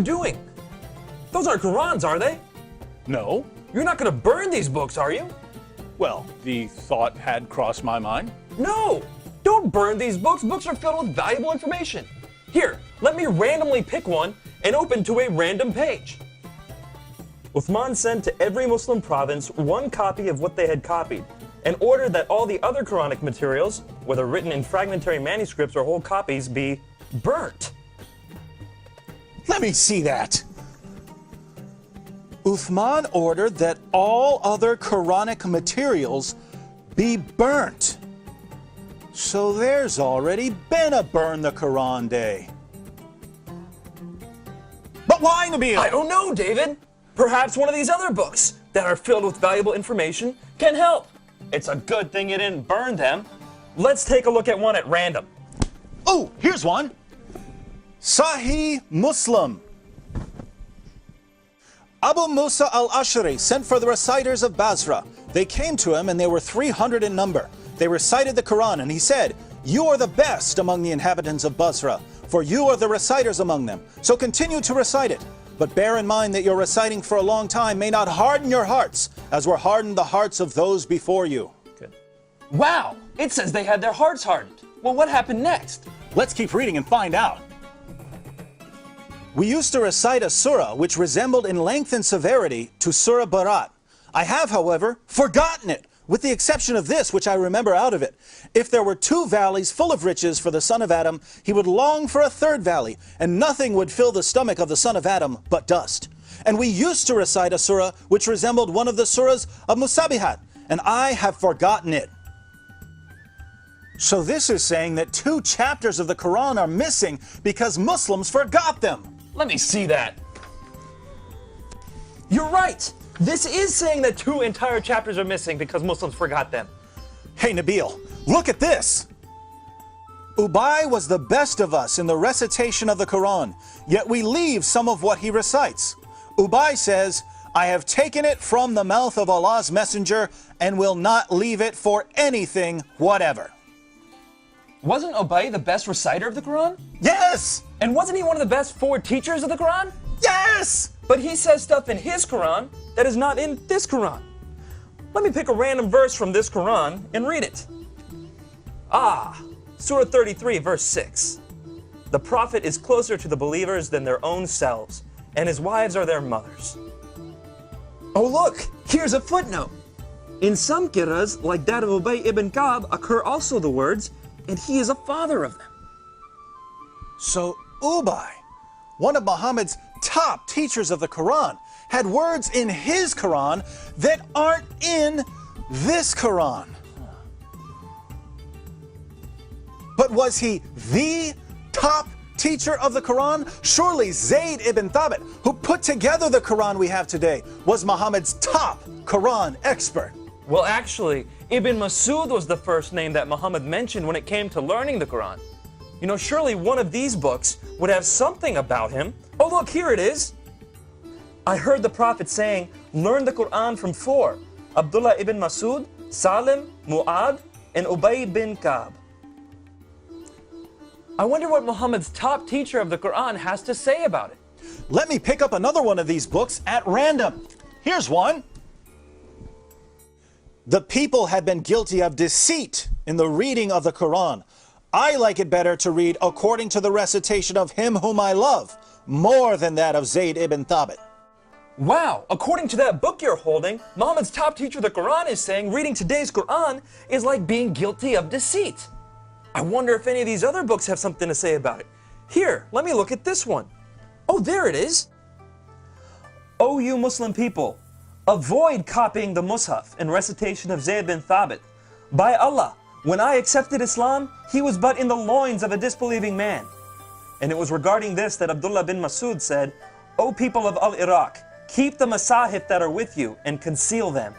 doing? Those aren't Qur'ans, are they? No. You're not going to burn these books, are you? Well, the thought had crossed my mind. No! Don't burn these books. Books are filled with valuable information. Here, let me randomly pick one and open to a random page. Uthman sent to every Muslim province one copy of what they had copied and ordered that all the other Quranic materials, whether written in fragmentary manuscripts or whole copies, be burnt. Let me see that. Uthman ordered that all other Quranic materials be burnt. So there's already been a Burn the Quran Day. But why, Nabeel? I don't know, David. Perhaps one of these other books that are filled with valuable information can help. It's a good thing you didn't burn them. Let's take a look at one at random. Oh, here's one. Sahih Muslim. Abu Musa al-Ash'ari sent for the reciters of Basra. They came to him and they were 300 in number. They recited the Quran and he said, "You are the best among the inhabitants of Basra, for you are the reciters among them. So continue to recite it. But bear in mind that your reciting for a long time may not harden your hearts, as were hardened the hearts of those before you." Good. Wow, it says they had their hearts hardened. Well, what happened next? Let's keep reading and find out. We used to recite a surah which resembled in length and severity to Surah Barat. I have, however, forgotten it, with the exception of this, which I remember out of it. If there were 2 valleys full of riches for the son of Adam, he would long for a 3rd valley, and nothing would fill the stomach of the son of Adam but dust. And we used to recite a surah which resembled one of the surahs of Musabihat, and I have forgotten it. So this is saying that 2 chapters of the Quran are missing because Muslims forgot them. Let me see that. You're right. This is saying that 2 entire chapters are missing because Muslims forgot them. Hey Nabeel, look at this. Ubay was the best of us in the recitation of the Quran, yet we leave some of what he recites. Ubay says, "I have taken it from the mouth of Allah's messenger and will not leave it for anything whatever." Wasn't Ubay the best reciter of the Quran? Yes! And wasn't he one of the best 4 teachers of the Quran? Yes! But he says stuff in his Quran that is not in this Quran. Let me pick a random verse from this Quran and read it. Surah 33, verse 6. The Prophet is closer to the believers than their own selves, and his wives are their mothers. Oh look, here's a footnote. In some qira'as, like that of Ubay ibn Ka'b, occur also the words, "and he is a father of them." So Ubay, one of Muhammad's top teachers of the Quran, had words in his Quran that aren't in this Quran. But was he the top teacher of the Quran? Surely Zayd ibn Thabit, who put together the Quran we have today, was Muhammad's top Quran expert. Well, actually, Ibn Masud was the first name that Muhammad mentioned when it came to learning the Quran. You know, surely one of these books would have something about him. Oh, look, here it is. I heard the Prophet saying, "Learn the Quran from 4, Abdullah ibn Masud, Salim, Mu'ad, and Ubay bin Ka'b." I wonder what Muhammad's top teacher of the Quran has to say about it. Let me pick up another one of these books at random. Here's one. The people have been guilty of deceit in the reading of the Quran. I like it better to read according to the recitation of him whom I love, more than that of Zayd ibn Thabit. Wow, according to that book you're holding, Muhammad's top teacher of the Quran is saying reading today's Quran is like being guilty of deceit. I wonder if any of these other books have something to say about it. Here, let me look at this one. Oh, there it is. O you Muslim people, avoid copying the Mus'haf in recitation of Zayd bin Thabit. By Allah, when I accepted Islam, he was but in the loins of a disbelieving man. And it was regarding this that Abdullah bin Masud said, "O people of Al-Iraq, keep the masahif that are with you and conceal them."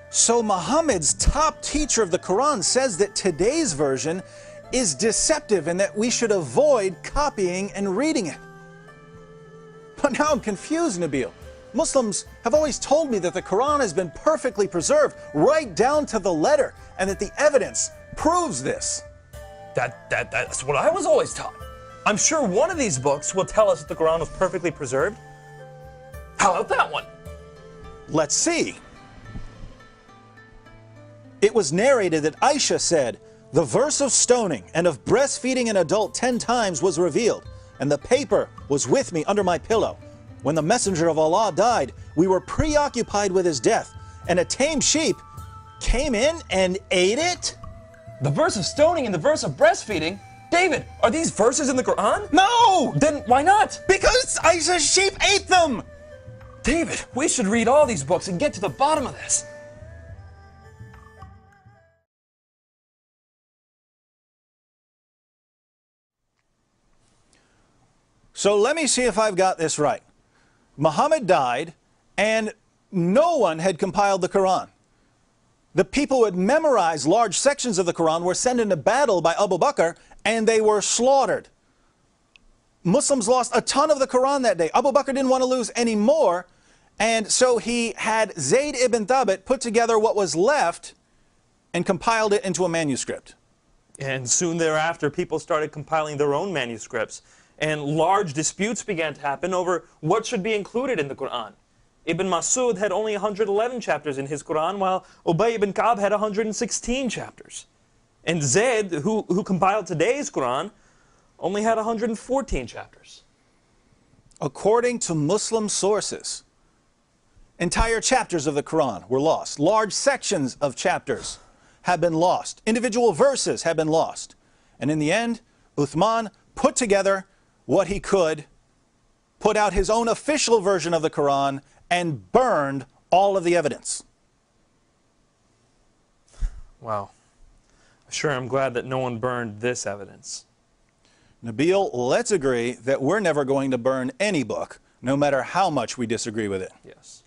So Muhammad's top teacher of the Quran says that today's version is deceptive and that we should avoid copying and reading it. But now I'm confused, Nabeel. Muslims have always told me that the Quran has been perfectly preserved right down to the letter and that the evidence proves this. That's what I was always taught. I'm sure one of these books will tell us that the Quran was perfectly preserved. How about that one? Let's see. It was narrated that Aisha said, "The verse of stoning and of breastfeeding an adult 10 times was revealed, and the paper was with me under my pillow. When the messenger of Allah died, we were preoccupied with his death, and a tame sheep came in and ate it?" The verse of stoning and the verse of breastfeeding? David, are these verses in the Quran? No! Then why not? Because Aisha's sheep ate them! David, we should read all these books and get to the bottom of this. So let me see if I've got this right. Muhammad died, and no one had compiled the Quran. The people who had memorized large sections of the Quran were sent into battle by Abu Bakr, and they were slaughtered. Muslims lost a ton of the Quran that day. Abu Bakr didn't want to lose any more, and so he had Zayd ibn Thabit put together what was left and compiled it into a manuscript. And soon thereafter, people started compiling their own manuscripts, and large disputes began to happen over what should be included in the Quran. Ibn Masud had only 111 chapters in his Quran, while Ubay ibn Ka'b had 116 chapters. And Zayd, who compiled today's Quran, only had 114 chapters. According to Muslim sources, entire chapters of the Quran were lost. Large sections of chapters have been lost. Individual verses have been lost. And in the end, Uthman put together what he could, put out his own official version of the Quran, and burned all of the evidence. Wow. Sure, I'm glad that no one burned this evidence. Nabeel, let's agree that we're never going to burn any book, no matter how much we disagree with it. Yes.